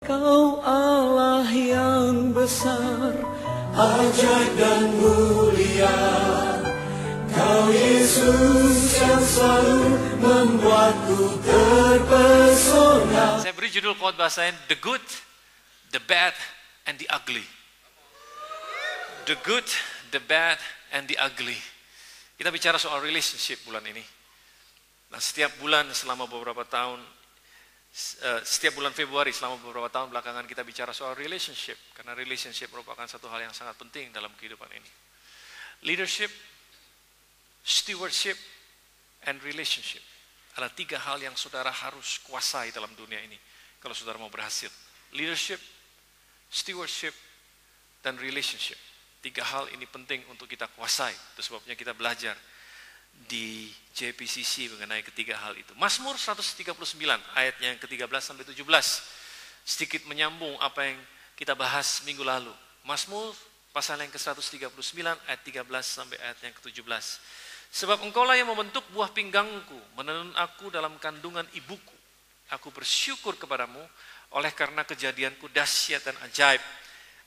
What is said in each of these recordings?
Kau Allah yang besar, ajaib dan mulia. Kau Yesus yang selalu membuatku terpesona. Saya beri judul khotbah saya, The Good, The Bad, and The Ugly. The Good, The Bad, and The Ugly. Kita bicara soal relationship bulan ini. Nah, setiap bulan selama beberapa tahun, setiap bulan Februari selama beberapa tahun belakangan kita bicara soal relationship. Karena relationship merupakan satu hal yang sangat penting dalam kehidupan ini. Leadership, stewardship, and relationship adalah tiga hal yang saudara harus kuasai dalam dunia ini kalau saudara mau berhasil. Leadership, stewardship, dan relationship. Tiga hal ini penting untuk kita kuasai. Itu sebabnya kita belajar di JPCC mengenai ketiga hal itu. Mazmur 139 ayatnya yang ke-13 sampai 17. Sedikit menyambung apa yang kita bahas minggu lalu. Mazmur pasal yang ke-139 ayat 13 sampai ayat yang ke-17. Sebab engkaulah yang membentuk buah pinggangku, menenun aku dalam kandungan ibuku. Aku bersyukur kepadamu oleh karena kejadianku dahsyat dan ajaib.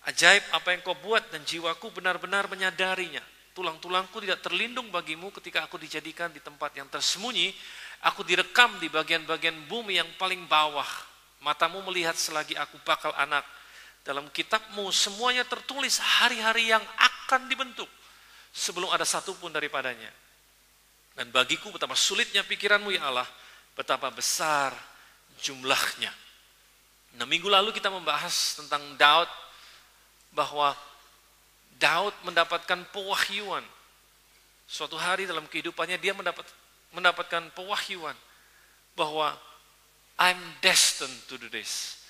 Ajaib apa yang kau buat dan jiwaku benar-benar menyadarinya. Tulang-tulangku tidak terlindung bagimu ketika aku dijadikan di tempat yang tersembunyi. Aku direkam di bagian-bagian bumi yang paling bawah. Matamu melihat selagi aku bakal anak. Dalam kitabmu semuanya tertulis hari-hari yang akan dibentuk, sebelum ada satu pun daripadanya. Dan bagiku betapa sulitnya pikiranmu ya Allah, betapa besar jumlahnya. Nah, minggu lalu kita membahas tentang Daud, bahwa Daud mendapatkan pewahyuan. Suatu hari dalam kehidupannya dia mendapatkan pewahyuan bahwa I'm destined to do this.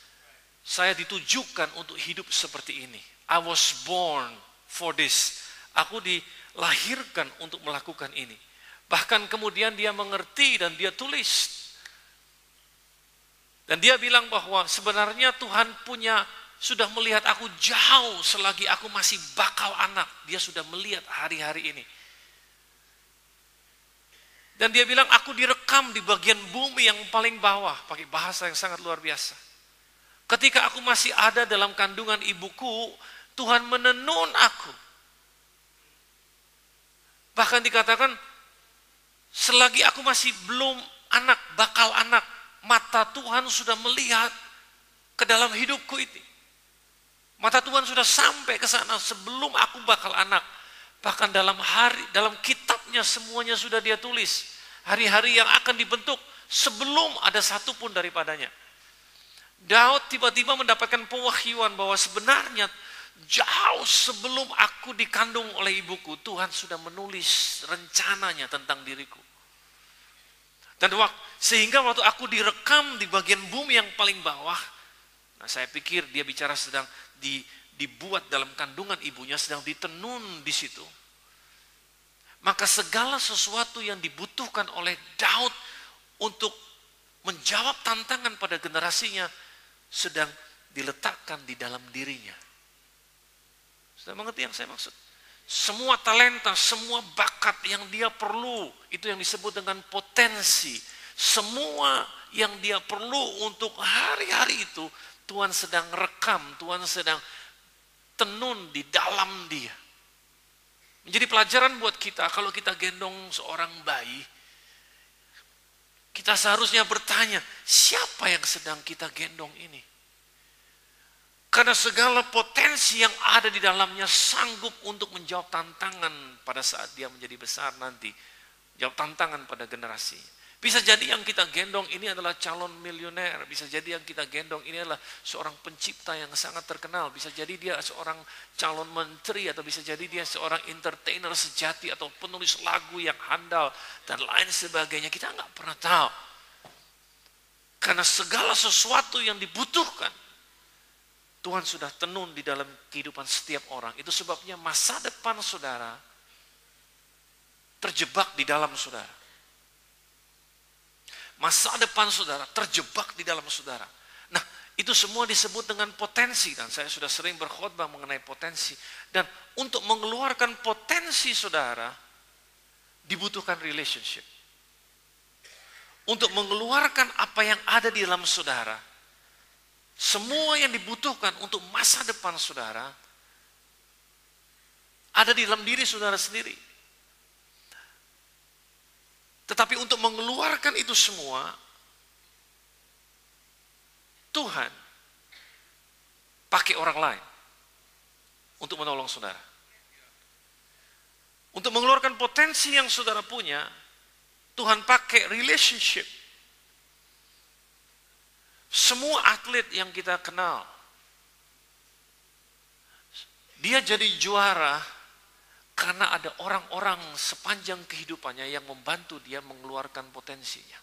Saya ditujukan untuk hidup seperti ini. I was born for this. Aku dilahirkan untuk melakukan ini. Bahkan kemudian dia mengerti dan dia tulis. Dan dia bilang bahwa sebenarnya Tuhan sudah melihat aku jauh selagi aku masih bakal anak. Dia sudah melihat hari-hari ini. Dan dia bilang aku direkam di bagian bumi yang paling bawah. Pakai bahasa yang sangat luar biasa. Ketika aku masih ada dalam kandungan ibuku, Tuhan menenun aku. Bahkan dikatakan, selagi aku masih belum anak, bakal anak, mata Tuhan sudah melihat ke dalam hidupku ini. Mata Tuhan sudah sampai ke sana sebelum aku bakal anak. Bahkan dalam kitabnya semuanya sudah dia tulis. Hari-hari yang akan dibentuk sebelum ada satu pun daripadanya. Daud tiba-tiba mendapatkan pewahyuan bahwa sebenarnya jauh sebelum aku dikandung oleh ibuku, Tuhan sudah menulis rencananya tentang diriku. Dan sehingga waktu aku direkam di bagian bumi yang paling bawah, nah saya pikir dia bicara sedang dibuat dalam kandungan ibunya, sedang ditenun di situ. Maka segala sesuatu yang dibutuhkan oleh Daud untuk menjawab tantangan pada generasinya sedang diletakkan di dalam dirinya. Sudah mengerti yang saya maksud? Semua talenta, semua bakat yang dia perlu, itu yang disebut dengan potensi. Semua yang dia perlu untuk hari-hari itu, Tuhan sedang rekam, Tuhan sedang tenun di dalam dia. Menjadi pelajaran buat kita, kalau kita gendong seorang bayi, kita seharusnya bertanya, siapa yang sedang kita gendong ini? Karena segala potensi yang ada di dalamnya sanggup untuk menjawab tantangan pada saat dia menjadi besar nanti. Jawab tantangan pada generasi. Bisa jadi yang kita gendong ini adalah calon milioner. Bisa jadi yang kita gendong ini adalah seorang pencipta yang sangat terkenal. Bisa jadi dia seorang calon menteri, atau bisa jadi dia seorang entertainer sejati, atau penulis lagu yang handal, dan lain sebagainya. Kita nggak pernah tahu. Karena segala sesuatu yang dibutuhkan, Tuhan sudah tenun di dalam kehidupan setiap orang. Itu sebabnya masa depan saudara terjebak di dalam saudara. Masa depan saudara terjebak di dalam saudara. Nah, itu semua disebut dengan potensi. Dan saya sudah sering berkhotbah mengenai potensi. Dan untuk mengeluarkan potensi saudara, dibutuhkan relationship. Untuk mengeluarkan apa yang ada di dalam saudara, Semua yang dibutuhkan untuk masa depan saudara ada di dalam diri saudara sendiri. Tetapi untuk mengeluarkan itu semua, Tuhan pakai orang lain untuk menolong saudara. Untuk mengeluarkan potensi yang saudara punya, Tuhan pakai relationship. Semua atlet yang kita kenal, dia jadi juara karena ada orang-orang sepanjang kehidupannya yang membantu dia mengeluarkan potensinya.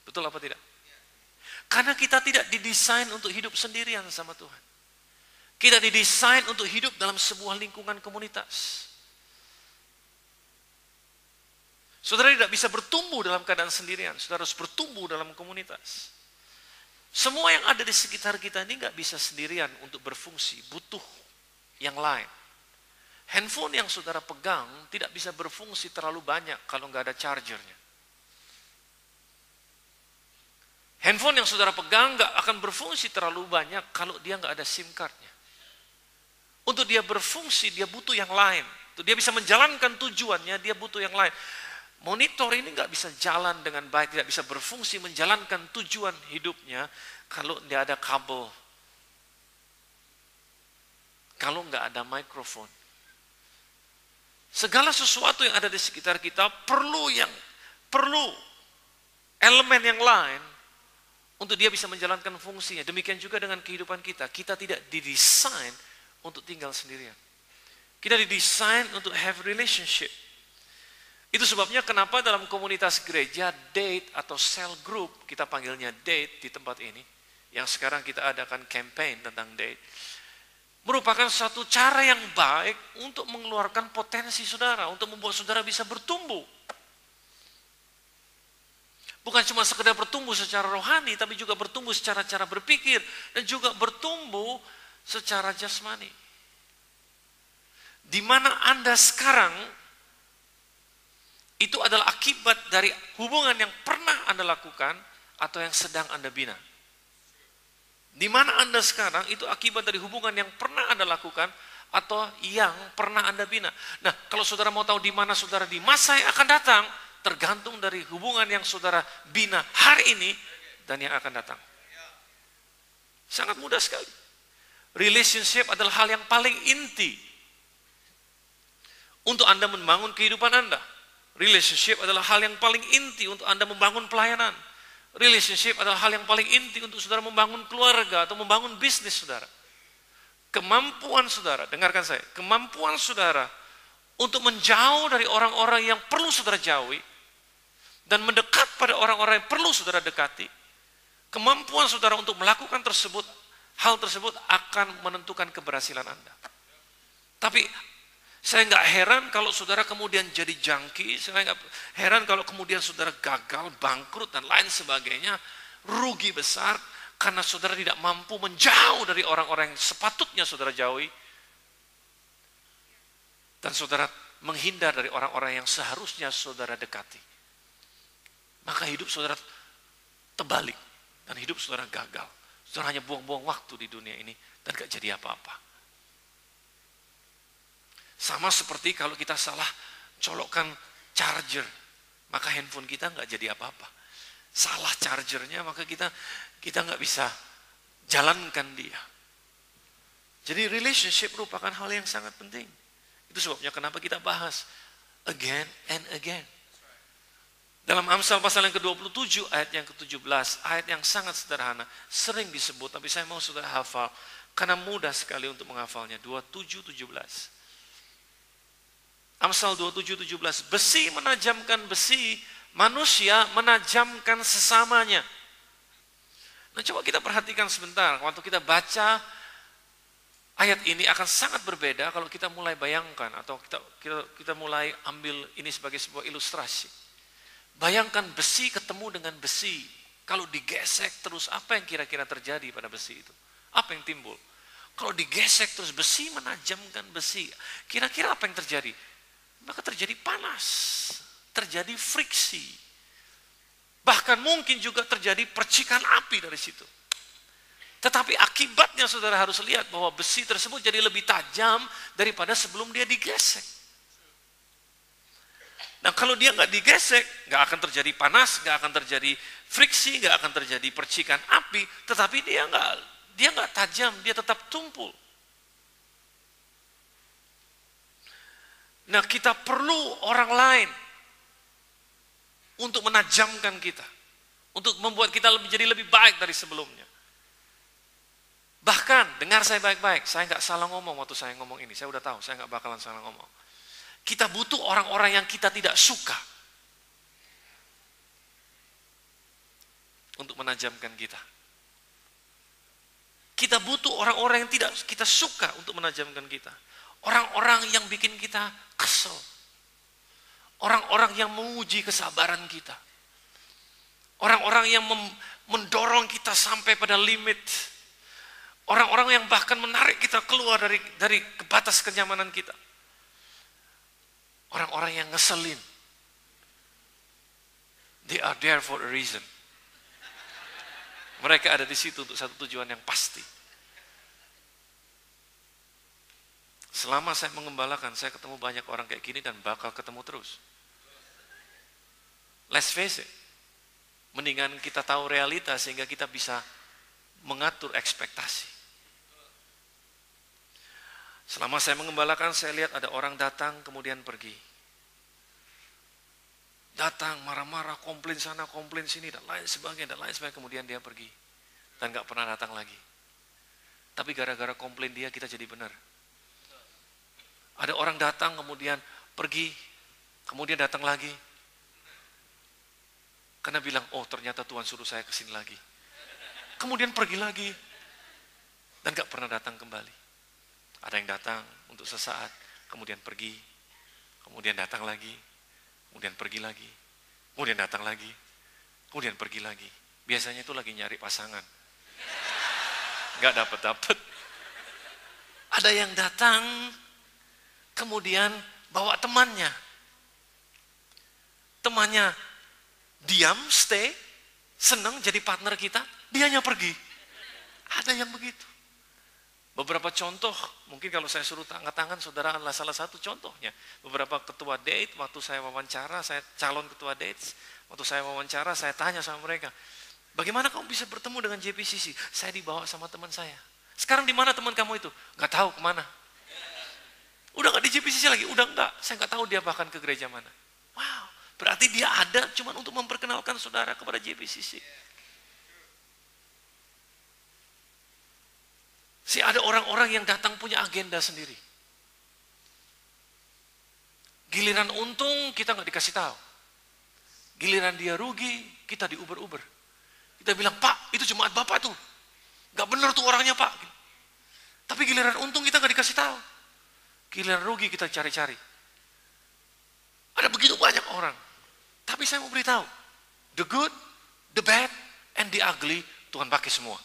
Betul apa tidak? Karena kita tidak didesain untuk hidup sendirian sama Tuhan. Kita didesain untuk hidup dalam sebuah lingkungan komunitas. Saudara tidak bisa bertumbuh dalam keadaan sendirian. Saudara harus bertumbuh dalam komunitas. Semua yang ada di sekitar kita ini nggak bisa sendirian untuk berfungsi. Butuh yang lain. Handphone yang saudara pegang tidak bisa berfungsi terlalu banyak kalau nggak ada chargernya. Handphone yang saudara pegang nggak akan berfungsi terlalu banyak kalau dia nggak ada SIM cardnya. Untuk dia berfungsi, dia butuh yang lain. Untuk dia bisa menjalankan tujuannya, dia butuh yang lain. Monitor ini nggak bisa jalan dengan baik, tidak bisa berfungsi menjalankan tujuan hidupnya kalau tidak ada kabel, kalau nggak ada mikrofon. Segala sesuatu yang ada di sekitar kita perlu elemen yang lain untuk dia bisa menjalankan fungsinya. Demikian juga dengan kehidupan kita. Kita tidak didesain untuk tinggal sendirian. Kita didesain untuk have relationship. Itu sebabnya kenapa dalam komunitas gereja date atau cell group, kita panggilnya date di tempat ini, yang sekarang kita adakan campaign tentang date, merupakan satu cara yang baik untuk mengeluarkan potensi saudara, untuk membuat saudara bisa bertumbuh. Bukan cuma sekedar bertumbuh secara rohani, tapi juga bertumbuh secara cara berpikir, dan juga bertumbuh secara jasmani. Di mana Anda sekarang, itu adalah akibat dari hubungan yang pernah Anda lakukan atau yang sedang Anda bina. Di mana Anda sekarang itu akibat dari hubungan yang pernah Anda lakukan atau yang pernah Anda bina. Nah, kalau saudara mau tahu di mana saudara di masa yang akan datang, tergantung dari hubungan yang saudara bina hari ini dan yang akan datang. Sangat mudah sekali. Relationship adalah hal yang paling inti untuk Anda membangun kehidupan Anda. Relationship adalah hal yang paling inti untuk Anda membangun pelayanan. Relationship adalah hal yang paling inti untuk saudara membangun keluarga atau membangun bisnis saudara. Kemampuan saudara, dengarkan saya, kemampuan saudara untuk menjauh dari orang-orang yang perlu saudara jauhi dan mendekat pada orang-orang yang perlu saudara dekati, kemampuan saudara untuk melakukan hal tersebut akan menentukan keberhasilan Anda. Tapi saya nggak heran kalau saudara kemudian jadi junkie, saya nggak heran kalau kemudian saudara gagal, bangkrut, dan lain sebagainya, rugi besar, karena saudara tidak mampu menjauh dari orang-orang yang sepatutnya saudara jauhi, dan saudara menghindar dari orang-orang yang seharusnya saudara dekati. Maka hidup saudara terbalik, dan hidup saudara gagal. Saudara hanya buang-buang waktu di dunia ini, dan gak jadi apa-apa. Sama seperti kalau kita salah colokkan charger, maka handphone kita nggak jadi apa-apa. Salah chargernya, maka kita nggak bisa jalankan dia. Jadi relationship merupakan hal yang sangat penting. Itu sebabnya kenapa kita bahas again and again. Dalam Amsal pasal yang ke-27 ayat yang ke-17, ayat yang sangat sederhana, sering disebut, tapi saya mau saudara hafal karena mudah sekali untuk menghafalnya. 27:17. Amsal 27:17, besi menajamkan besi, manusia menajamkan sesamanya. Nah, coba kita perhatikan sebentar, waktu kita baca ayat ini akan sangat berbeda kalau kita mulai bayangkan atau kita mulai ambil ini sebagai sebuah ilustrasi. Bayangkan besi ketemu dengan besi, kalau digesek terus apa yang kira-kira terjadi pada besi itu? Apa yang timbul? Kalau digesek terus besi menajamkan besi, kira-kira apa yang terjadi? Maka terjadi panas, terjadi friksi. Bahkan mungkin juga terjadi percikan api dari situ. Tetapi akibatnya saudara harus lihat bahwa besi tersebut jadi lebih tajam daripada sebelum dia digesek. Nah kalau dia nggak digesek, nggak akan terjadi panas, nggak akan terjadi friksi, nggak akan terjadi percikan api. Tetapi dia nggak tajam, dia tetap tumpul. Nah kita perlu orang lain untuk menajamkan kita, untuk membuat kita jadi lebih baik dari sebelumnya. Bahkan, dengar saya baik-baik, saya nggak salah ngomong waktu saya ngomong ini, saya udah tahu, saya nggak bakalan salah ngomong. Kita butuh orang-orang yang kita tidak suka untuk menajamkan kita. Kita butuh orang-orang yang tidak kita suka untuk menajamkan kita. Orang-orang yang bikin kita kesel. Orang-orang yang menguji kesabaran kita. Orang-orang yang mendorong kita sampai pada limit. Orang-orang yang bahkan menarik kita keluar dari batas kenyamanan kita. Orang-orang yang ngeselin. They are there for a reason. Mereka ada di situ untuk satu tujuan yang pasti. Selama saya mengembalakan, saya ketemu banyak orang kayak gini dan bakal ketemu terus. Let's face it. Mendingan kita tahu realita sehingga kita bisa mengatur ekspektasi. Selama saya mengembalakan, saya lihat ada orang datang kemudian pergi. Datang marah-marah, komplain sana, komplain sini, dan lain sebagainya, kemudian dia pergi. Dan gak pernah datang lagi. Tapi gara-gara komplain dia, kita jadi benar. Ada orang datang kemudian pergi, kemudian datang lagi. Karena bilang, oh ternyata Tuhan suruh saya kesini lagi. Kemudian pergi lagi. Dan gak pernah datang kembali. Ada yang datang untuk sesaat, kemudian pergi, kemudian datang lagi, kemudian pergi lagi, kemudian datang lagi, kemudian pergi lagi. Biasanya itu lagi nyari pasangan. Gak dapet-dapet. Ada yang datang, kemudian bawa temannya. Temannya diam, stay, senang jadi partner kita, dianya pergi. Ada yang begitu. Beberapa contoh, mungkin kalau saya suruh angkat tangan, saudara adalah salah satu contohnya. Beberapa ketua date, waktu saya wawancara, saya calon ketua dates, waktu saya wawancara, saya tanya sama mereka, bagaimana kamu bisa bertemu dengan JPCC? Saya dibawa sama teman saya. Sekarang di mana teman kamu itu? Gak tahu kemana. Udah gak di JPCC lagi? Udah enggak. Saya gak tahu dia bahkan ke gereja mana. Wow, berarti dia ada cuma untuk memperkenalkan saudara kepada JPCC. Ada orang-orang yang datang punya agenda sendiri. Giliran untung kita nggak dikasih tahu. Giliran dia rugi kita diuber-uber. Kita bilang, Pak itu jemaat Bapak tuh, nggak benar tuh orangnya Pak. Tapi giliran untung kita nggak dikasih tahu. Giliran rugi kita cari-cari. Ada begitu banyak orang. Tapi saya mau beritahu, the good, the bad, and the ugly Tuhan pakai semua.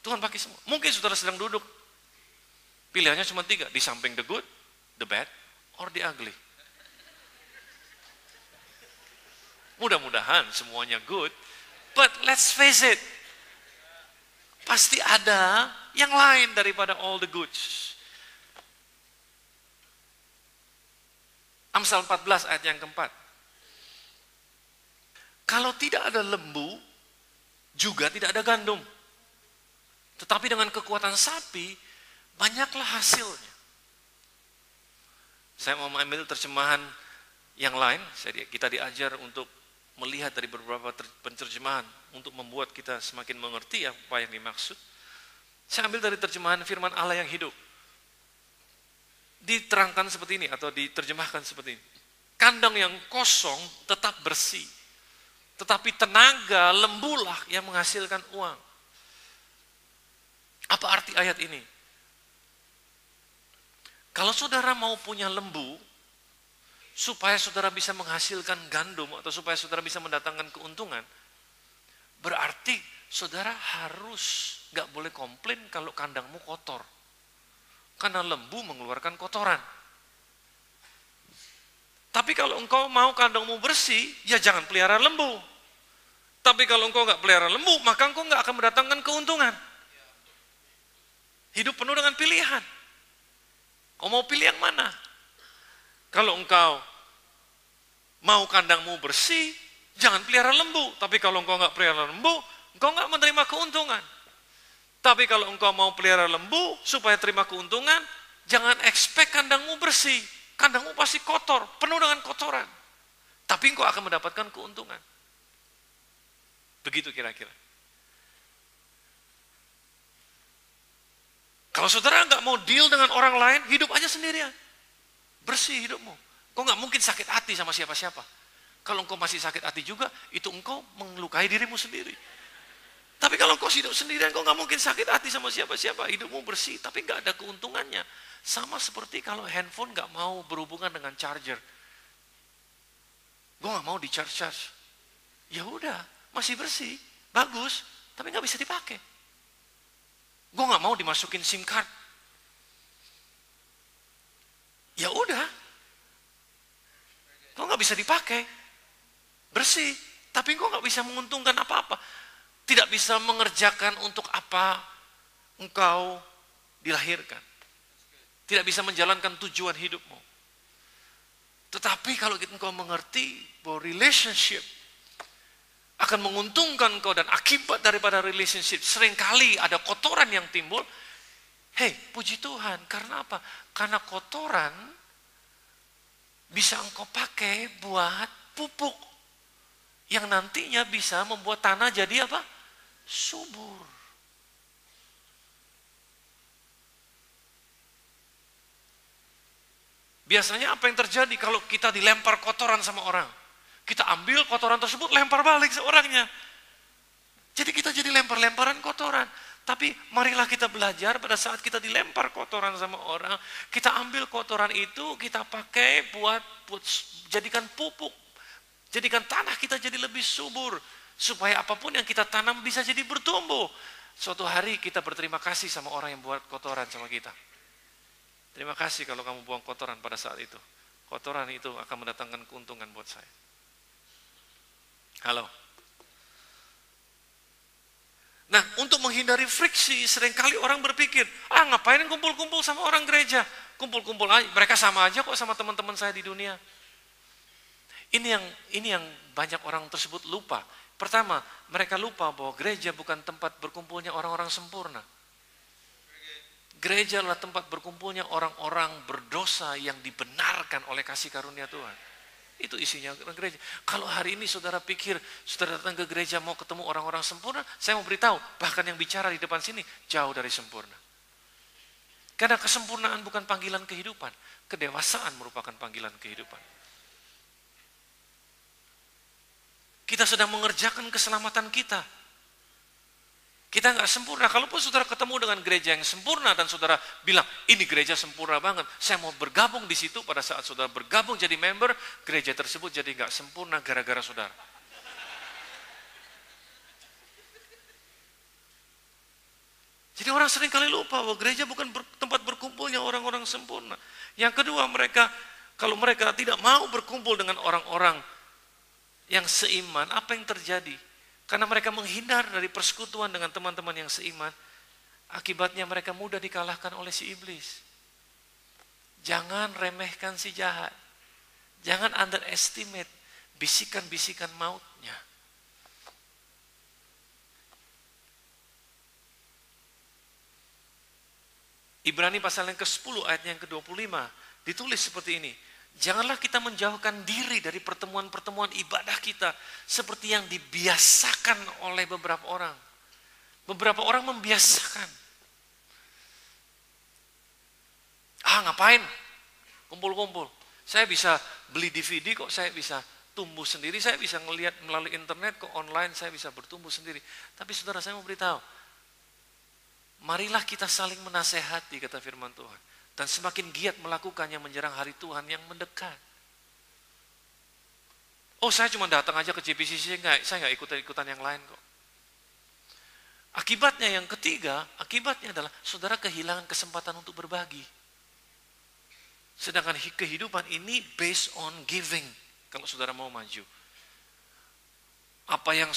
Tuhan pakai semua. Mungkin saudara sedang duduk. Pilihannya cuma 3. Di samping the good, the bad, or the ugly. Mudah-mudahan semuanya good. But let's face it. Pasti ada yang lain daripada all the goods. Amsal 14 ayat yang keempat. Kalau tidak ada lembu, juga tidak ada gandum. Tetapi dengan kekuatan sapi, banyaklah hasilnya. Saya mau mengambil terjemahan yang lain. Kita diajar untuk melihat dari beberapa penerjemahan untuk membuat kita semakin mengerti apa yang dimaksud. Saya ambil dari terjemahan firman Allah yang hidup. Diterangkan seperti ini atau diterjemahkan seperti ini. Kandang yang kosong tetap bersih. Tetapi tenaga lembulah yang menghasilkan uang. Apa arti ayat ini? Kalau saudara mau punya lembu, supaya saudara bisa menghasilkan gandum, atau supaya saudara bisa mendatangkan keuntungan, berarti saudara harus gak boleh komplain kalau kandangmu kotor. Karena lembu mengeluarkan kotoran. Tapi kalau engkau mau kandangmu bersih, ya jangan pelihara lembu. Tapi kalau engkau nggak pelihara lembu, maka engkau nggak akan mendatangkan keuntungan. Hidup penuh dengan pilihan. Kau mau pilih yang mana? Kalau engkau mau kandangmu bersih, jangan pelihara lembu. Tapi kalau engkau nggak pelihara lembu, engkau nggak menerima keuntungan. Tapi kalau engkau mau pelihara lembu supaya terima keuntungan, jangan expect kandangmu bersih. Kandangmu pasti kotor, penuh dengan kotoran. Tapi engkau akan mendapatkan keuntungan. Begitu kira-kira. Kalau saudara nggak mau deal dengan orang lain, hidup aja sendirian. Bersih hidupmu. Kau nggak mungkin sakit hati sama siapa-siapa. Kalau engkau masih sakit hati juga, itu engkau melukai dirimu sendiri. Tapi kalau engkau hidup sendirian, engkau nggak mungkin sakit hati sama siapa-siapa. Hidupmu bersih, tapi nggak ada keuntungannya. Sama seperti kalau handphone nggak mau berhubungan dengan charger. Gue nggak mau di-charge. Ya udah, masih bersih, bagus, tapi nggak bisa dipakai. Gue nggak mau dimasukin SIM card. Ya udah, gue nggak bisa dipakai, bersih, tapi gue nggak bisa menguntungkan apa-apa. Tidak bisa mengerjakan untuk apa engkau dilahirkan. Tidak bisa menjalankan tujuan hidupmu. Tetapi kalau engkau mengerti bahwa relationship akan menguntungkan engkau dan akibat daripada relationship seringkali ada kotoran yang timbul. Hei, puji Tuhan. Karena apa? Karena kotoran bisa engkau pakai buat pupuk yang nantinya bisa membuat tanah jadi apa? Subur. Biasanya apa yang terjadi kalau kita dilempar kotoran sama orang? Kita ambil kotoran tersebut, lempar balik seorangnya. Jadi kita jadi lempar-lemparan kotoran. Tapi marilah kita belajar pada saat kita dilempar kotoran sama orang, kita ambil kotoran itu, kita pakai buat jadikan pupuk. Jadikan tanah kita jadi lebih subur. Supaya apapun yang kita tanam bisa jadi bertumbuh. Suatu hari kita berterima kasih sama orang yang buat kotoran sama kita. Terima kasih kalau kamu buang kotoran pada saat itu. Kotoran itu akan mendatangkan keuntungan buat saya. Halo. Nah, untuk menghindari friksi, seringkali orang berpikir, ngapain kumpul-kumpul sama orang gereja? Kumpul-kumpul aja, mereka sama aja kok sama teman-teman saya di dunia. Ini yang banyak orang tersebut lupa. Pertama, mereka lupa bahwa gereja bukan tempat berkumpulnya orang-orang sempurna. Gereja adalah tempat berkumpulnya orang-orang berdosa yang dibenarkan oleh kasih karunia Tuhan. Itu isinya gereja. Kalau hari ini saudara pikir, saudara datang ke gereja mau ketemu orang-orang sempurna, saya mau beritahu, bahkan yang bicara di depan sini jauh dari sempurna. Karena kesempurnaan bukan panggilan kehidupan, kedewasaan merupakan panggilan kehidupan. Kita sedang mengerjakan keselamatan kita. Kita nggak sempurna. Kalaupun saudara ketemu dengan gereja yang sempurna dan saudara bilang, ini gereja sempurna banget, saya mau bergabung di situ. Pada saat saudara bergabung jadi member, gereja tersebut jadi nggak sempurna gara-gara saudara. Jadi orang sering kali lupa bahwa gereja bukan tempat berkumpulnya orang-orang sempurna. Yang kedua, kalau mereka tidak mau berkumpul dengan orang-orang yang seiman, apa yang terjadi? Karena mereka menghindar dari persekutuan dengan teman-teman yang seiman, akibatnya mereka mudah dikalahkan oleh si iblis. Jangan remehkan si jahat. Jangan underestimate bisikan-bisikan mautnya. Ibrani pasal yang ke-10 ayat yang ke-25 ditulis seperti ini. Janganlah kita menjauhkan diri dari pertemuan-pertemuan ibadah kita seperti yang dibiasakan oleh beberapa orang. Beberapa orang membiasakan. Ngapain? Kumpul-kumpul. Saya bisa beli DVD kok, saya bisa tumbuh sendiri, saya bisa ngelihat melalui internet kok, online saya bisa bertumbuh sendiri. Tapi saudara, saya mau beritahu, marilah kita saling menasehati, kata firman Tuhan. Dan semakin giat melakukannya menjelang hari Tuhan yang mendekat. Saya cuma datang aja ke JPCC, saya nggak ikut-ikutan yang lain kok. Akibatnya yang ketiga, akibatnya adalah saudara kehilangan kesempatan untuk berbagi. Sedangkan kehidupan ini based on giving. Kalau saudara mau maju. Apa yang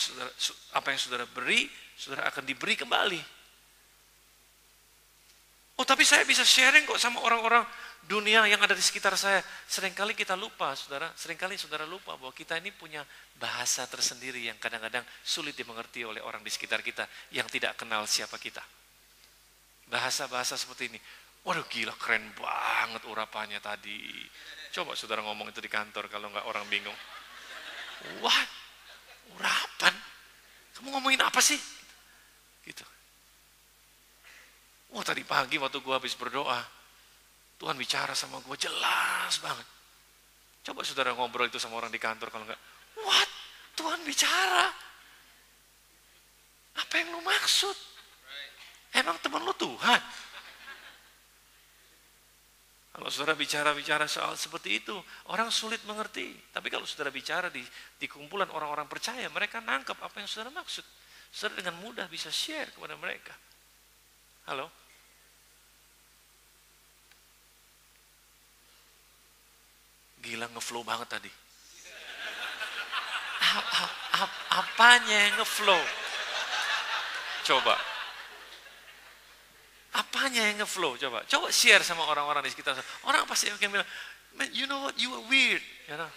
saudara beri, saudara akan diberi kembali. Oh, tapi saya bisa sharing kok sama orang-orang dunia yang ada di sekitar saya. Seringkali kita lupa, saudara. Seringkali saudara lupa bahwa kita ini punya bahasa tersendiri yang kadang-kadang sulit dimengerti oleh orang di sekitar kita yang tidak kenal siapa kita. Bahasa-bahasa seperti ini. Waduh, gila, keren banget urapannya tadi. Coba saudara ngomong itu di kantor kalau nggak orang bingung. What? Urapan? Kamu ngomongin apa sih? Gitu. Wah, tadi pagi waktu gue habis berdoa, Tuhan bicara sama gue jelas banget. Coba saudara ngobrol itu sama orang di kantor kalau nggak, what? Tuhan bicara. Apa yang lu maksud? Emang teman lu Tuhan? Kalau saudara bicara soal seperti itu, orang sulit mengerti. Tapi kalau saudara bicara di kumpulan orang-orang percaya, mereka nangkep apa yang saudara maksud. Saudara dengan mudah bisa share kepada mereka. Halo? Gila, ngeflow banget tadi. Apanya yang ngeflow? Coba. Apanya yang ngeflow? Coba share sama orang-orang di sekitar. Orang pasti akan bilang, man, you know what, you are weird. You know?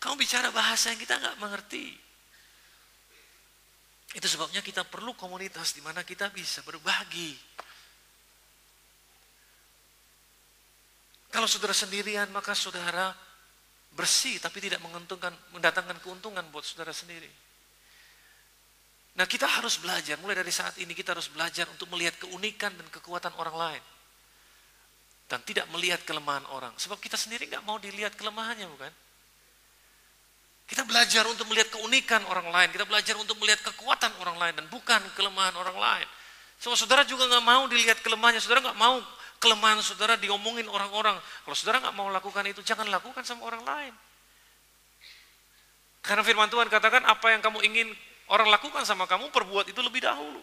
Kamu bicara bahasa yang kita nggak mengerti. Itu sebabnya kita perlu komunitas di mana kita bisa berbagi. Kalau saudara sendirian, maka saudara bersih tapi tidak mendatangkan keuntungan buat saudara sendiri. Nah, kita harus belajar, mulai dari saat ini kita harus belajar untuk melihat keunikan dan kekuatan orang lain. Dan tidak melihat kelemahan orang. Sebab kita sendiri nggak mau dilihat kelemahannya, bukan? Kita belajar untuk melihat keunikan orang lain. Kita belajar untuk melihat kekuatan orang lain dan bukan kelemahan orang lain. Sebab saudara juga nggak mau dilihat kelemahannya. Saudara nggak mau kelemahan saudara diomongin orang-orang. Kalau saudara nggak mau lakukan itu, jangan lakukan sama orang lain. Karena firman Tuhan katakan, apa yang kamu ingin orang lakukan sama kamu, perbuat itu lebih dahulu.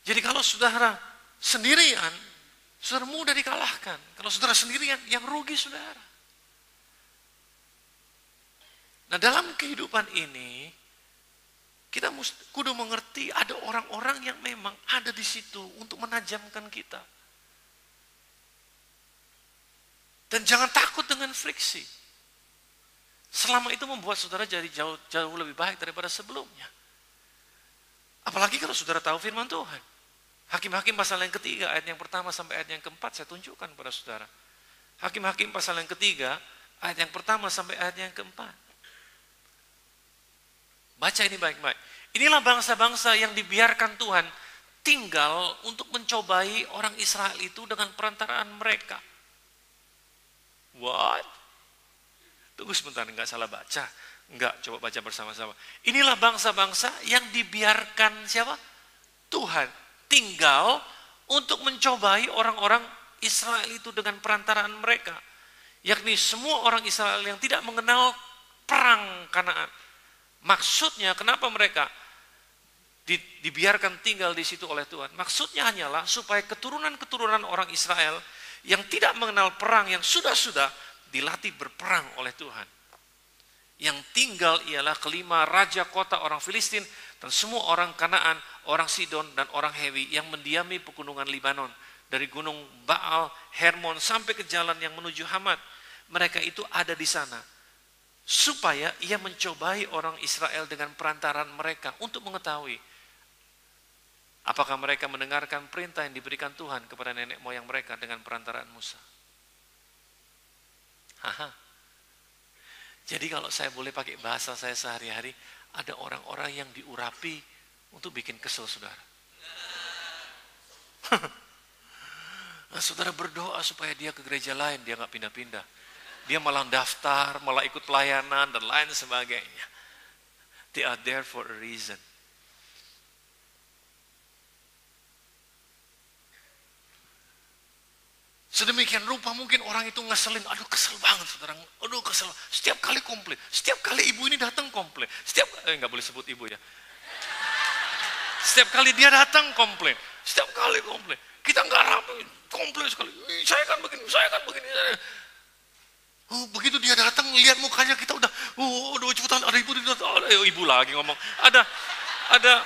Jadi kalau saudara sendirian, saudara mudah dikalahkan. Kalau saudara sendirian, yang rugi saudara. Nah, dalam kehidupan ini, kita kudu mengerti ada orang-orang yang memang ada di situ untuk menajamkan kita. Dan jangan takut dengan friksi. Selama itu membuat saudara jadi jauh lebih baik daripada sebelumnya. Apalagi kalau saudara tahu firman Tuhan. Hakim-Hakim pasal yang ketiga, ayat yang pertama sampai ayat yang keempat, saya tunjukkan kepada saudara. Hakim-Hakim pasal yang ketiga, ayat yang pertama sampai ayat yang keempat. Baca ini baik-baik. Inilah bangsa-bangsa yang dibiarkan Tuhan tinggal untuk mencobai orang Israel itu dengan perantaraan mereka. What? Tunggu sebentar, enggak salah baca. Enggak, coba baca bersama-sama. Inilah bangsa-bangsa yang dibiarkan siapa? Tuhan tinggal untuk mencobai orang-orang Israel itu dengan perantaraan mereka. Yakni semua orang Israel yang tidak mengenal perang Kanaan. Maksudnya kenapa mereka dibiarkan tinggal di situ oleh Tuhan? Maksudnya hanyalah supaya keturunan-keturunan orang Israel yang tidak mengenal perang, yang sudah dilatih berperang oleh Tuhan. Yang tinggal ialah kelima raja kota orang Filistin dan semua orang Kanaan, orang Sidon dan orang Hewi yang mendiami pegunungan Libanon. Dari gunung Baal, Hermon sampai ke jalan yang menuju Hamat. Mereka itu ada di sana. Supaya ia mencobai orang Israel dengan perantaran mereka untuk mengetahui apakah mereka mendengarkan perintah yang diberikan Tuhan kepada nenek moyang mereka dengan perantaraan Musa. Jadi kalau saya boleh pakai bahasa saya sehari-hari, ada orang-orang yang diurapi untuk bikin kesel saudara. Nah, saudara berdoa supaya dia ke gereja lain, dia nggak pindah-pindah. Dia malah daftar, malah ikut pelayanan dan lain sebagainya. They are there for a reason. Sedemikian rupa mungkin orang itu ngeselin, aduh kesel banget saudara, aduh kesel. Setiap kali komplain, setiap kali ibu ini datang komplain, nggak boleh sebut ibu ya. Setiap kali dia datang komplain, setiap kali komplain. Kita nggak rapi, komplain sekali. Saya kan begini. Begitu dia datang, lihat mukanya kita udah, aduh cepetan, ada ibu lagi ngomong. Ada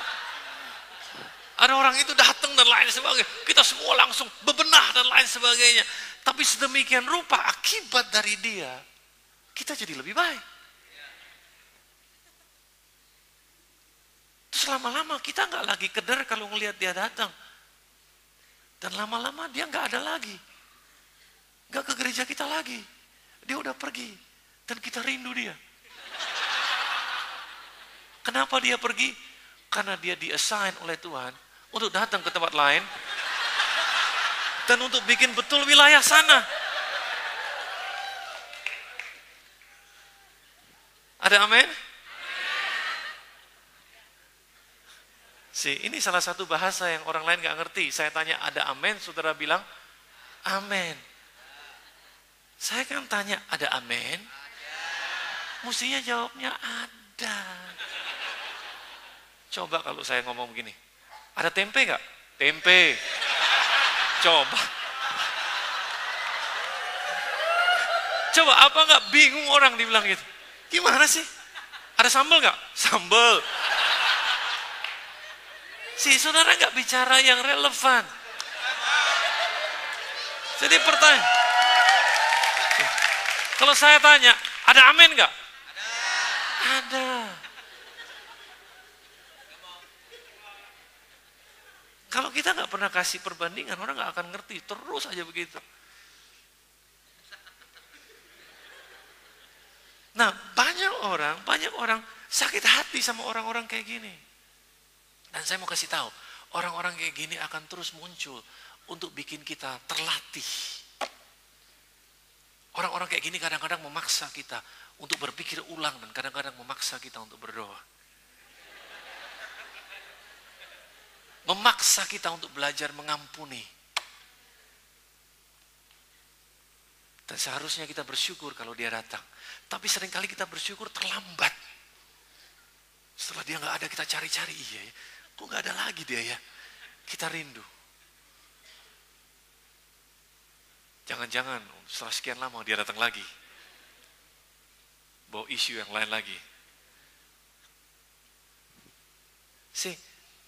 orang itu datang dan lain sebagainya. Kita semua langsung bebenah dan lain sebagainya. Tapi sedemikian rupa akibat dari dia, kita jadi lebih baik. Terus lama-lama kita nggak lagi keder kalau ngelihat dia datang. Dan lama-lama dia nggak ada lagi. Nggak ke gereja kita lagi. Dia udah pergi. Dan kita rindu dia. Kenapa dia pergi? Karena dia di-assign oleh Tuhan untuk datang ke tempat lain. Dan untuk bikin betul wilayah sana. Ada amin? Ini salah satu bahasa yang orang lain gak ngerti. Saya tanya ada amin, saudara bilang amin. Saya kan tanya ada amin? Mestinya jawabnya ada. Coba kalau saya ngomong begini, ada tempe gak? Tempe. Coba apa gak bingung orang dibilang gitu? Gimana sih? Ada sambal gak? Sambal. Saudara nggak bicara yang relevan. Jadi pertanyaan, kalau saya tanya, ada amin nggak? Ada. Kalau kita nggak pernah kasih perbandingan, orang nggak akan ngerti. Terus aja begitu. Nah, banyak orang sakit hati sama orang-orang kayak gini. Dan saya mau kasih tahu, orang-orang kayak gini akan terus muncul untuk bikin kita terlatih. Orang-orang kayak gini kadang-kadang memaksa kita untuk berpikir ulang dan kadang-kadang memaksa kita untuk berdoa. Memaksa kita untuk belajar mengampuni. Dan seharusnya kita bersyukur kalau dia datang. Tapi seringkali kita bersyukur terlambat. Setelah dia nggak ada kita cari-cari, iya ya. Kok gak ada lagi dia ya? Kita rindu. Jangan-jangan setelah sekian lama dia datang lagi. Bawa isu yang lain lagi.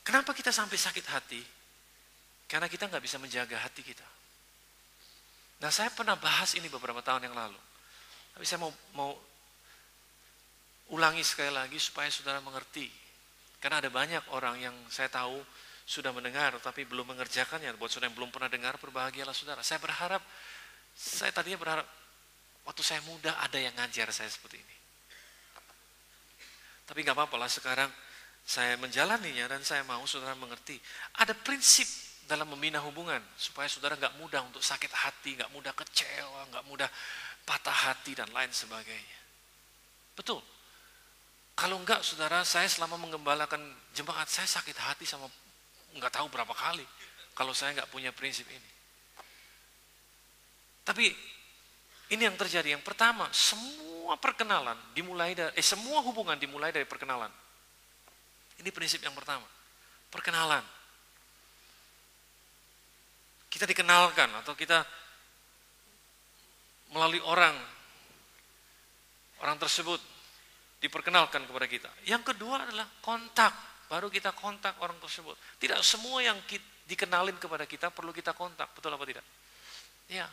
Kenapa kita sampai sakit hati? Karena kita gak bisa menjaga hati kita. Nah, saya pernah bahas ini beberapa tahun yang lalu. Tapi saya mau ulangi sekali lagi supaya saudara mengerti. Karena ada banyak orang yang saya tahu sudah mendengar tapi belum mengerjakannya. Buat saudara yang belum pernah dengar, berbahagialah saudara. Saya tadinya berharap waktu saya muda ada yang ngajar saya seperti ini. Tapi gak apa-apa lah, sekarang saya menjalaninya dan saya mau saudara mengerti. Ada prinsip dalam membina hubungan supaya saudara gak mudah untuk sakit hati, gak mudah kecewa, gak mudah patah hati dan lain sebagainya. Betul. Kalau enggak, saudara, saya selama menggembalakan jemaat, saya sakit hati sama enggak tahu berapa kali. Kalau saya enggak punya prinsip ini. Tapi ini yang terjadi. Yang pertama, semua perkenalan dimulai dari, semua hubungan dimulai dari perkenalan. Ini prinsip yang pertama. Perkenalan. Kita dikenalkan atau kita melalui orang tersebut diperkenalkan kepada kita. Yang kedua adalah kontak. Baru kita kontak orang tersebut. Tidak semua yang dikenalin kepada kita perlu kita kontak. Betul apa tidak? Ya.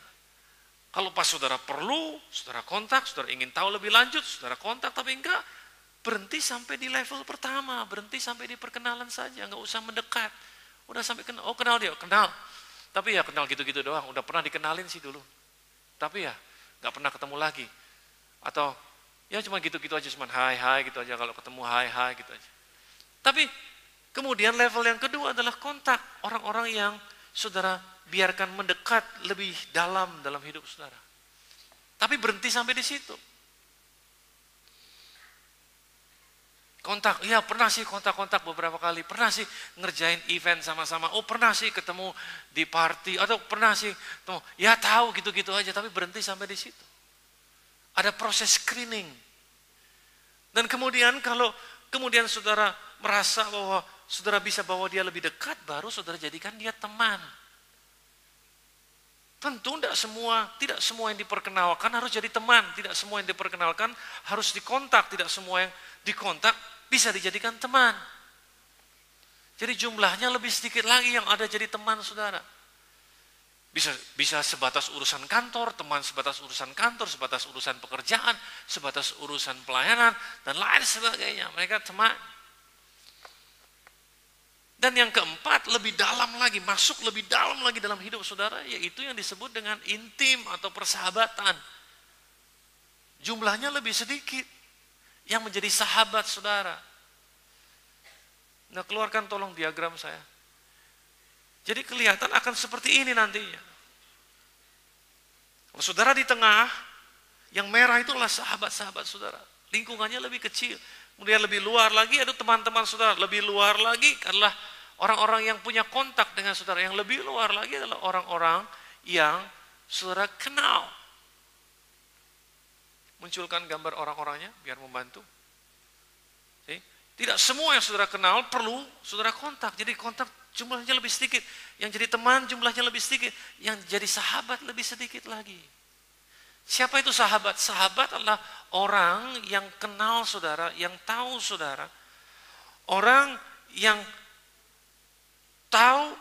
Kalau pas saudara perlu, saudara kontak, saudara ingin tahu lebih lanjut, saudara kontak. Tapi enggak, berhenti sampai di level pertama. Berhenti sampai di perkenalan saja. Enggak usah mendekat. Udah sampai kenal. Oh, kenal dia, kenal. Tapi ya kenal gitu-gitu doang. Udah pernah dikenalin sih dulu. Tapi ya enggak pernah ketemu lagi. Atau ya cuma gitu-gitu aja, cuma hai gitu aja, kalau ketemu hai gitu aja. Tapi kemudian level yang kedua adalah kontak orang-orang yang saudara biarkan mendekat lebih dalam hidup saudara. Tapi berhenti sampai di situ. Kontak, iya pernah sih kontak-kontak beberapa kali, pernah sih ngerjain event sama-sama, oh pernah sih ketemu di party, atau pernah sih ketemu, ya tahu gitu-gitu aja, tapi berhenti sampai di situ. Ada proses screening. Dan kemudian kalau kemudian saudara merasa bahwa saudara bisa bawa dia lebih dekat, baru saudara jadikan dia teman. Tentu tidak semua yang diperkenalkan harus jadi teman, tidak semua yang diperkenalkan harus dikontak, tidak semua yang dikontak bisa dijadikan teman. Jadi jumlahnya lebih sedikit lagi yang ada jadi teman saudara. Bisa sebatas urusan kantor, teman sebatas urusan kantor, sebatas urusan pekerjaan, sebatas urusan pelayanan, dan lain sebagainya. Mereka teman. Dan yang keempat, lebih dalam lagi, masuk lebih dalam lagi dalam hidup saudara, yaitu yang disebut dengan intim atau persahabatan. Jumlahnya lebih sedikit yang menjadi sahabat saudara. Nah, keluarkan tolong diagram saya. Jadi kelihatan akan seperti ini nantinya. Kalau saudara di tengah, yang merah itulah sahabat-sahabat saudara. Lingkungannya lebih kecil. Kemudian lebih luar lagi ada teman-teman saudara. Lebih luar lagi adalah orang-orang yang punya kontak dengan saudara. Yang lebih luar lagi adalah orang-orang yang saudara kenal. Munculkan gambar orang-orangnya biar membantu. Tidak semua yang saudara kenal perlu saudara kontak. Jadi kontak jumlahnya lebih sedikit. Yang jadi teman jumlahnya lebih sedikit. Yang jadi sahabat lebih sedikit lagi. Siapa itu sahabat? Sahabat adalah orang yang kenal saudara, yang tahu saudara. Orang yang tahu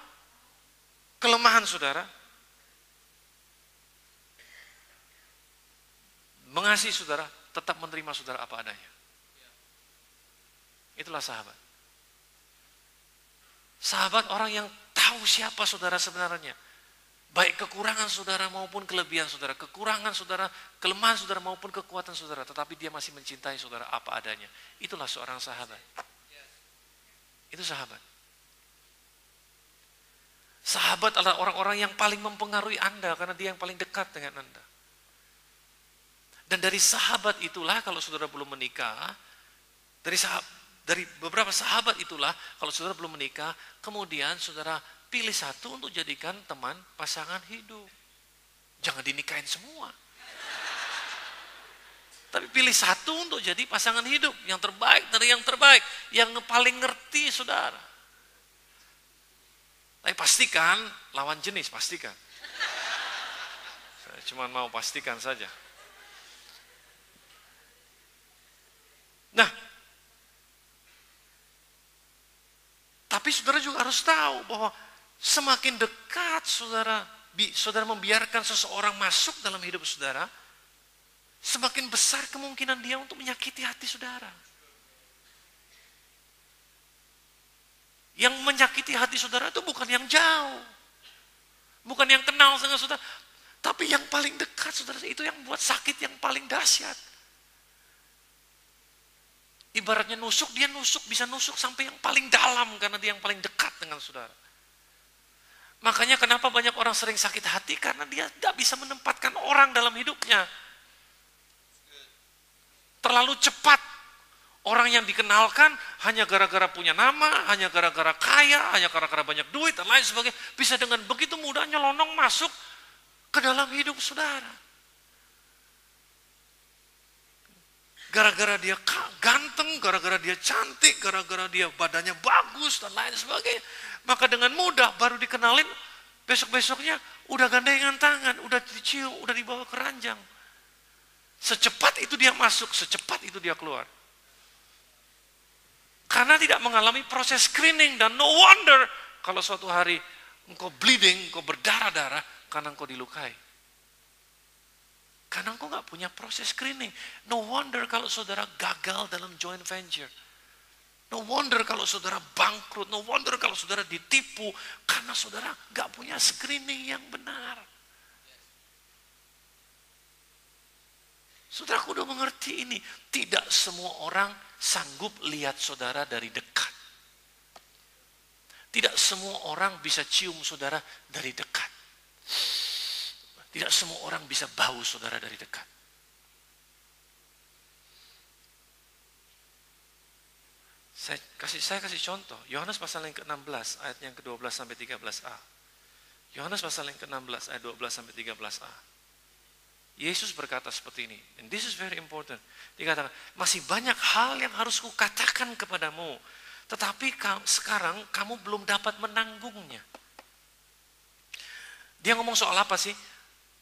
kelemahan saudara. Mengasihi saudara, tetap menerima saudara apa adanya. Itulah sahabat. Sahabat orang yang tahu siapa saudara sebenarnya. Baik kekurangan saudara maupun kelebihan saudara. Kekurangan saudara, kelemahan saudara maupun kekuatan saudara. Tetapi dia masih mencintai saudara apa adanya. Itulah seorang sahabat. Itu sahabat. Sahabat adalah orang-orang yang paling mempengaruhi Anda. Karena dia yang paling dekat dengan Anda. Dan dari sahabat itulah kalau saudara belum menikah. Dari beberapa sahabat itulah kalau saudara belum menikah. Kemudian saudara pilih satu untuk jadikan teman pasangan hidup. Jangan dinikahin semua. Tapi pilih satu untuk jadi pasangan hidup. Yang terbaik dari yang terbaik. Yang paling ngerti saudara. Tapi pastikan lawan jenis, pastikan. Saya cuma mau pastikan saja. Nah, tapi saudara juga harus tahu bahwa semakin dekat saudara membiarkan seseorang masuk dalam hidup saudara, semakin besar kemungkinan dia untuk menyakiti hati saudara. Yang menyakiti hati saudara itu bukan yang jauh, bukan yang kenal dengan saudara, tapi yang paling dekat saudara, itu yang buat sakit yang paling dahsyat. Ibaratnya nusuk, dia bisa nusuk sampai yang paling dalam karena dia yang paling dekat dengan saudara. Makanya kenapa banyak orang sering sakit hati, karena dia tidak bisa menempatkan orang dalam hidupnya. Terlalu cepat orang yang dikenalkan hanya gara-gara punya nama, hanya gara-gara kaya, hanya gara-gara banyak duit dan lain sebagainya, bisa dengan begitu mudahnya nyelonong masuk ke dalam hidup saudara. Gara-gara dia ganteng, gara-gara dia cantik, gara-gara dia badannya bagus, dan lain sebagainya. Maka dengan mudah baru dikenalin, besok-besoknya udah gandengan tangan, udah dicium, udah dibawa ke ranjang. Secepat itu dia masuk, secepat itu dia keluar. Karena tidak mengalami proses screening, dan no wonder kalau suatu hari engkau bleeding, engkau berdarah-darah, karena engkau dilukai. Karena engkau gak punya proses screening. No wonder kalau saudara gagal dalam joint venture. No wonder kalau saudara bangkrut. No wonder kalau saudara ditipu. Karena saudara gak punya screening yang benar. Saudara udah mengerti ini. Tidak semua orang sanggup lihat saudara dari dekat. Tidak semua orang bisa cium saudara dari dekat. Tidak semua orang bisa bau saudara dari dekat. Saya kasih contoh. Yohanes pasal yang ke-16 ayat yang ke-12 sampai 13a. Yohanes pasal yang ke-16 ayat 12 sampai 13a. Yesus berkata seperti ini. And this is very important. Dikatakan, masih banyak hal yang harus kukatakan kepadamu. Tetapi sekarang kamu belum dapat menanggungnya. Dia ngomong soal apa sih?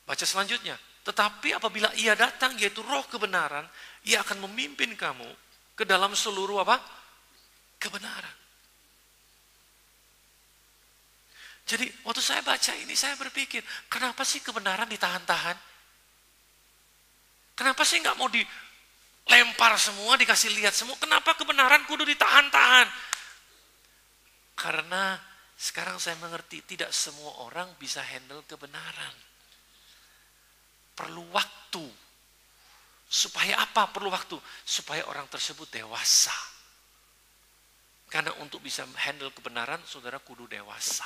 Baca selanjutnya. Tetapi apabila ia datang, yaitu roh kebenaran, ia akan memimpin kamu ke dalam seluruh apa? Kebenaran. Jadi waktu saya baca ini, saya berpikir, kenapa sih kebenaran ditahan-tahan? Kenapa sih nggak mau dilempar semua, dikasih lihat semua? Kenapa kebenaran kudu ditahan-tahan? Karena sekarang saya mengerti, tidak semua orang bisa handle kebenaran. Perlu waktu. Supaya apa perlu waktu? Supaya orang tersebut dewasa. Karena untuk bisa handle kebenaran, saudara kudu dewasa.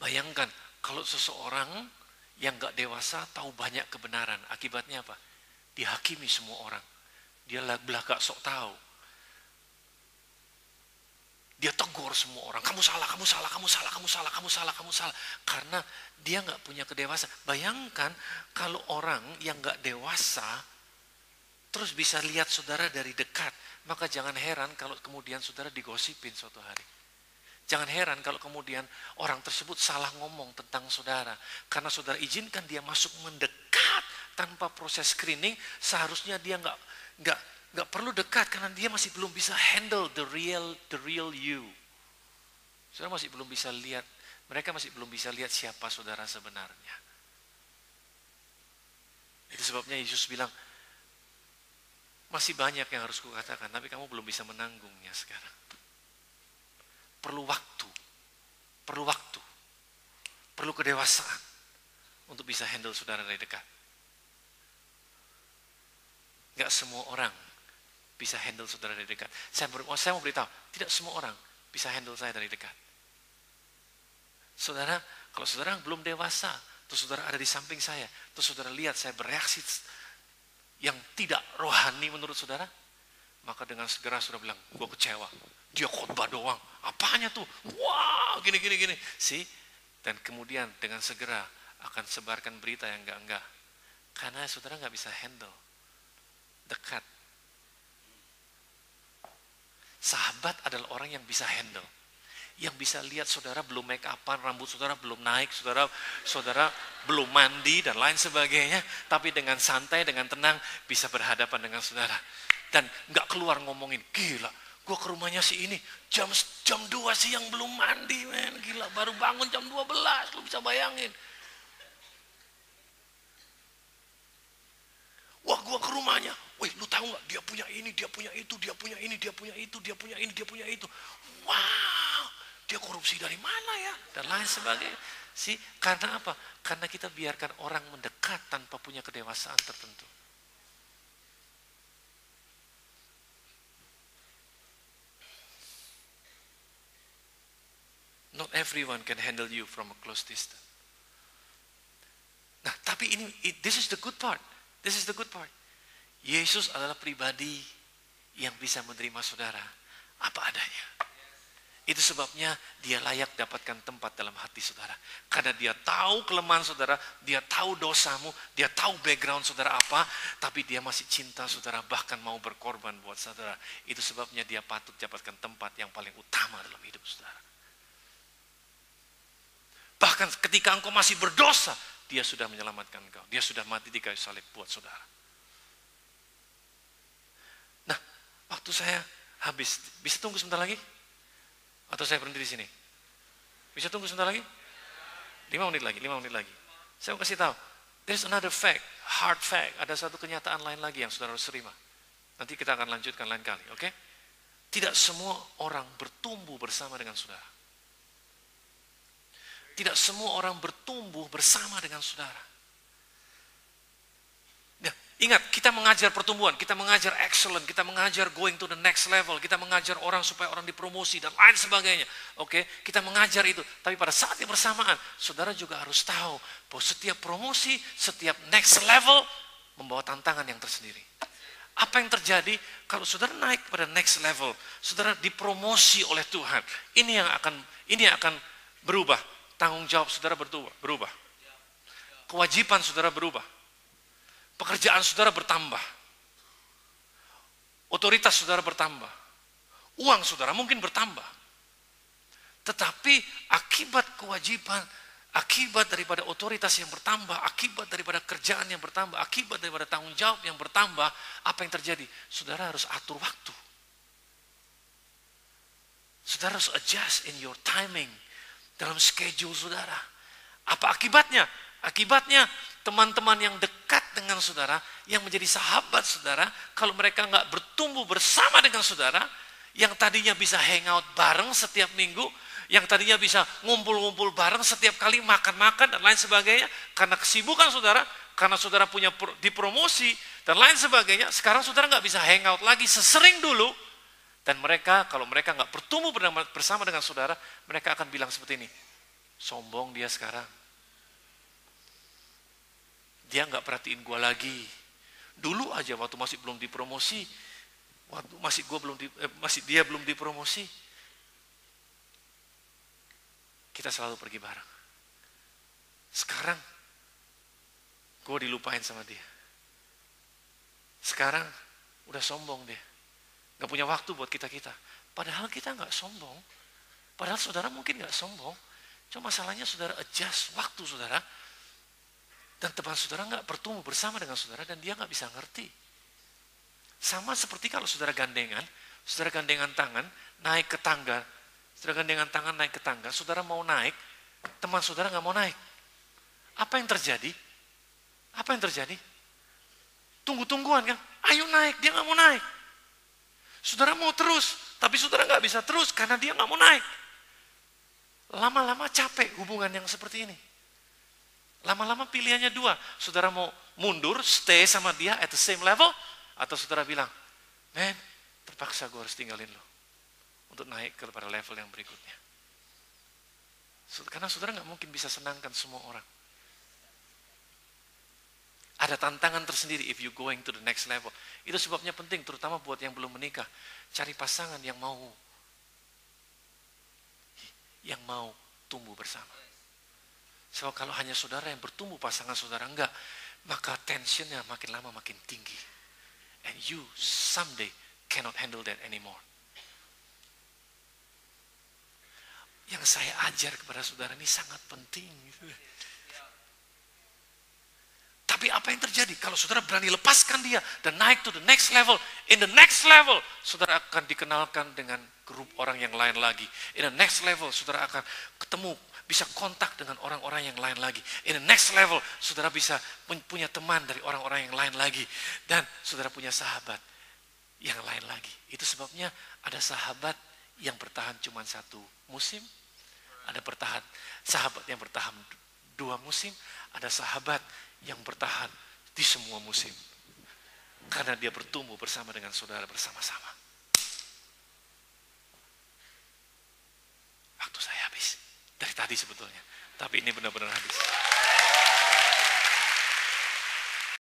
Bayangkan, kalau seseorang yang gak dewasa tahu banyak kebenaran, akibatnya apa? Dihakimi semua orang. Dia belagak sok tahu. Dia tegur semua orang, kamu salah, kamu salah, kamu salah, kamu salah, kamu salah, kamu salah. Karena dia gak punya kedewasaan. Bayangkan kalau orang yang gak dewasa, terus bisa lihat saudara dari dekat, maka jangan heran kalau kemudian saudara digosipin suatu hari. Jangan heran kalau kemudian orang tersebut salah ngomong tentang saudara. Karena saudara izinkan dia masuk mendekat tanpa proses screening, seharusnya dia nggak perlu dekat karena dia masih belum bisa handle the real you. Saudara masih belum bisa lihat, mereka masih belum bisa lihat siapa saudara sebenarnya. Itu sebabnya Yesus bilang, masih banyak yang harus kukatakan, tapi kamu belum bisa menanggungnya sekarang. Perlu waktu, perlu kedewasaan untuk bisa handle saudara dari dekat. Gak semua orang bisa handle saudara dari dekat. Saya mau beritahu, tidak semua orang bisa handle saya dari dekat. Saudara, kalau saudara belum dewasa, terus saudara ada di samping saya, terus saudara lihat saya bereaksi yang tidak rohani menurut saudara, maka dengan segera saudara bilang, gue kecewa. Dia khotbah doang. Apanya tuh? Wah, gini. See? Dan kemudian dengan segera akan sebarkan berita yang enggak. Karena saudara nggak bisa handle. Dekat. Sahabat adalah orang yang bisa handle. Yang bisa lihat saudara belum make upan, rambut saudara belum naik, saudara belum mandi dan lain sebagainya. Tapi dengan santai, dengan tenang bisa berhadapan dengan saudara. Dan nggak keluar ngomongin, gila. Gue ke rumahnya si ini, jam 2 siang belum mandi, men. Gila, baru bangun jam 12, lu bisa bayangin. Wah, gue ke rumahnya, wih, lu tahu gak, dia punya ini, dia punya itu, dia punya ini, dia punya itu, dia punya ini, dia punya itu. Wow, dia korupsi dari mana ya? Dan lain sebagainya. Karena apa? Karena kita biarkan orang mendekat tanpa punya kedewasaan tertentu. Not everyone can handle you from a close distance. Nah, tapi this is the good part. This is the good part. Yesus adalah pribadi yang bisa menerima saudara apa adanya. Itu sebabnya dia layak dapatkan tempat dalam hati saudara. Karena dia tahu kelemahan saudara, dia tahu dosamu, dia tahu background saudara apa, tapi dia masih cinta saudara, bahkan mau berkorban buat saudara. Itu sebabnya dia patut dapatkan tempat yang paling utama dalam hidup saudara. Bahkan ketika engkau masih berdosa, dia sudah menyelamatkan engkau. Dia sudah mati di kayu salib buat saudara. Nah, waktu saya habis. Bisa tunggu sebentar lagi? Atau saya berhenti di sini? Bisa tunggu sebentar lagi? 5 menit lagi. Saya mau kasih tahu. There's another fact, hard fact. Ada satu kenyataan lain lagi yang saudara harus terima. Nanti kita akan lanjutkan lain kali, oke? Tidak semua orang bertumbuh bersama dengan saudara. Tidak semua orang bertumbuh bersama dengan saudara. Nah, ingat, kita mengajar pertumbuhan, kita mengajar excellent, kita mengajar going to the next level, kita mengajar orang supaya orang dipromosi dan lain sebagainya. Oke, kita mengajar itu. Tapi pada saat yang bersamaan, saudara juga harus tahu bahwa setiap promosi, setiap next level membawa tantangan yang tersendiri. Apa yang terjadi kalau saudara naik pada next level, saudara dipromosi oleh Tuhan. Ini yang akan berubah. Tanggung jawab saudara berubah. Kewajiban saudara berubah. Pekerjaan saudara bertambah. Otoritas saudara bertambah. Uang saudara mungkin bertambah. Tetapi akibat kewajiban, akibat daripada otoritas yang bertambah, akibat daripada kerjaan yang bertambah, akibat daripada tanggung jawab yang bertambah, apa yang terjadi? Saudara harus atur waktu. Saudara harus adjust in your timing, dalam schedule saudara. Apa akibatnya? Akibatnya teman-teman yang dekat dengan saudara, yang menjadi sahabat saudara, kalau mereka nggak bertumbuh bersama dengan saudara, yang tadinya bisa hangout bareng setiap minggu, yang tadinya bisa ngumpul-ngumpul bareng setiap kali makan-makan dan lain sebagainya, karena kesibukan saudara, karena saudara punya dipromosi dan lain sebagainya, sekarang saudara nggak bisa hangout lagi sesering dulu. Dan mereka, kalau mereka nggak bertumbuh bersama dengan saudara, mereka akan bilang seperti ini, sombong dia sekarang. Dia nggak perhatiin gua lagi. Dulu aja waktu masih belum dipromosi, waktu masih dia belum dipromosi, kita selalu pergi bareng. Sekarang, gue dilupain sama dia. Sekarang, udah sombong dia. Gak punya waktu buat kita-kita. Padahal kita gak sombong. Padahal saudara mungkin gak sombong. Cuma masalahnya saudara adjust waktu saudara. Dan teman saudara gak bertumbuh bersama dengan saudara dan dia gak bisa ngerti. Sama seperti kalau saudara gandengan tangan, naik ke tangga. Saudara gandengan tangan naik ke tangga, saudara mau naik, teman saudara nggak mau naik. Apa yang terjadi? Apa yang terjadi? Tunggu-tungguan kan? Ayo naik, dia nggak mau naik. Saudara mau terus, tapi saudara nggak bisa terus karena dia nggak mau naik. Lama-lama capek hubungan yang seperti ini. Lama-lama pilihannya dua. Saudara mau mundur, stay sama dia at the same level, atau saudara bilang, men, terpaksa gue harus tinggalin lo untuk naik kepada level yang berikutnya. Karena saudara nggak mungkin bisa senangkan semua orang. Ada tantangan tersendiri if you going to the next level. Itu sebabnya penting, terutama buat yang belum menikah, cari pasangan yang mau tumbuh bersama. So kalau hanya saudara yang bertumbuh, pasangan saudara enggak, maka tensionnya makin lama makin tinggi. And you someday cannot handle that anymore. Yang saya ajar kepada saudara ini sangat penting. Tapi apa yang terjadi? Kalau saudara berani lepaskan dia dan naik to the next level, in the next level, saudara akan dikenalkan dengan grup orang yang lain lagi. In the next level, saudara akan ketemu, bisa kontak dengan orang-orang yang lain lagi. In the next level, saudara bisa punya teman dari orang-orang yang lain lagi. Dan saudara punya sahabat yang lain lagi. Itu sebabnya ada sahabat yang bertahan cuma 1 musim, ada sahabat yang bertahan 2 musim, ada sahabat yang bertahan di semua musim. Karena dia bertumbuh bersama dengan saudara bersama-sama. Waktu saya habis. Dari tadi sebetulnya. Tapi ini benar-benar habis.